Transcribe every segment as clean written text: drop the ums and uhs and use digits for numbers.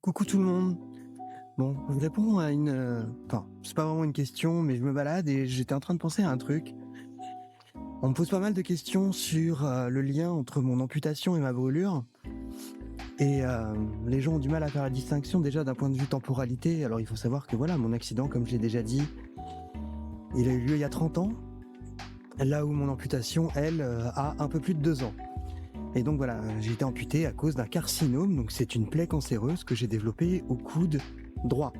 Coucou tout le monde. Bon, je réponds à enfin, c'est pas vraiment une question, mais je me balade et j'étais en train de penser à un truc. On me pose pas mal de questions sur le lien entre mon amputation et ma brûlure. Et les gens ont du mal à faire la distinction déjà d'un point de vue temporalité. Alors il faut savoir que voilà, mon accident, comme je l'ai déjà dit, il a eu lieu il y a 30 ans. Là où mon amputation, elle, a un peu plus de 2 ans. Et donc voilà, j'ai été amputé à cause d'un carcinome. Donc c'est une plaie cancéreuse que j'ai développée au coude droit.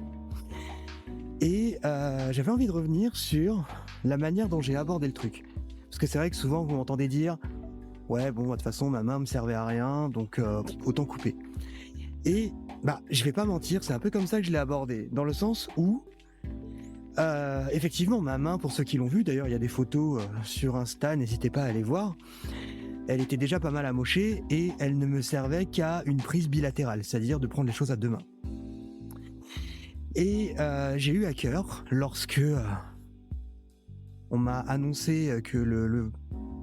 Et j'avais envie de revenir sur la manière dont j'ai abordé le truc. Parce que c'est vrai que souvent vous m'entendez dire: «Ouais bon, de toute façon ma main me servait à rien donc autant couper». Et bah, je vais pas mentir, c'est un peu comme ça que je l'ai abordé. Dans le sens où, effectivement ma main, pour ceux qui l'ont vu, d'ailleurs il y a des photos, sur Insta, n'hésitez pas à aller voir. Elle était déjà pas mal amochée et elle ne me servait qu'à une prise bilatérale, c'est-à-dire de prendre les choses à 2 mains. Et j'ai eu à cœur lorsque, on m'a annoncé que le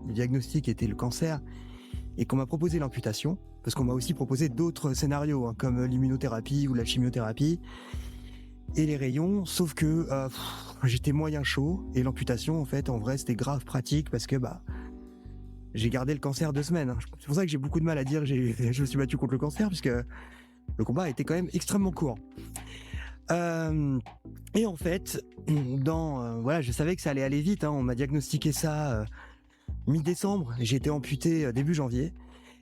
diagnostic était le cancer et qu'on m'a proposé l'amputation, parce qu'on m'a aussi proposé d'autres scénarios, hein, comme l'immunothérapie ou la chimiothérapie et les rayons, sauf que j'étais moyen chaud et l'amputation, en fait, en vrai, c'était grave pratique parce que bah, j'ai gardé le cancer 2 semaines, hein. C'est pour ça que j'ai beaucoup de mal à dire je me suis battu contre le cancer, puisque le combat a été quand même extrêmement court. Euh, et en fait, voilà, je savais que ça allait aller vite, hein. On m'a diagnostiqué ça mi-décembre, j'ai été amputé début janvier,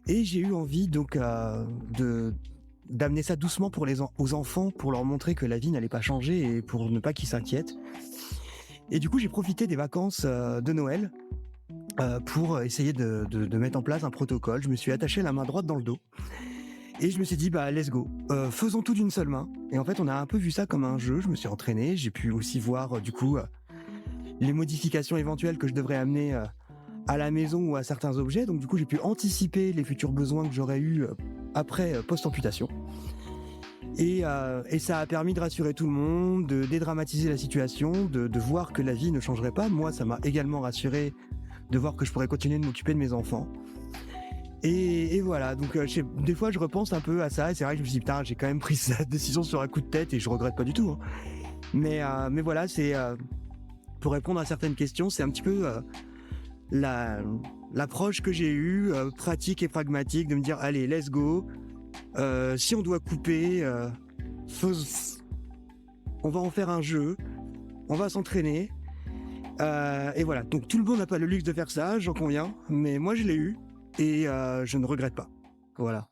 et j'ai eu envie donc de d'amener ça doucement pour aux enfants, pour leur montrer que la vie n'allait pas changer et pour ne pas qu'ils s'inquiètent. Et du coup, j'ai profité des vacances de Noël pour essayer de mettre en place un protocole. Je me suis attaché la main droite dans le dos et je me suis dit bah let's go, faisons tout d'une seule main. Et en fait, on a un peu vu ça comme un jeu. Je me suis entraîné, j'ai pu aussi voir du coup les modifications éventuelles que je devrais amener à la maison ou à certains objets. Donc du coup, j'ai pu anticiper les futurs besoins que j'aurais eu après post-amputation. Et ça a permis de rassurer tout le monde, de dédramatiser la situation, de voir que la vie ne changerait pas. Moi, ça m'a également rassuré de voir que je pourrais continuer de m'occuper de mes enfants. Et voilà, donc des fois, je repense un peu à ça. Et c'est vrai que je me suis dit, putain, j'ai quand même pris cette décision sur un coup de tête et je regrette pas du tout, hein. Mais voilà, c'est pour répondre à certaines questions, c'est un petit peu la l'approche que j'ai eue, pratique et pragmatique, de me dire: «Allez, let's go, si on doit couper, fais on va en faire un jeu, on va s'entraîner», et voilà. Donc tout le monde n'a pas le luxe de faire ça, j'en conviens, mais moi je l'ai eu et je ne regrette pas. Voilà.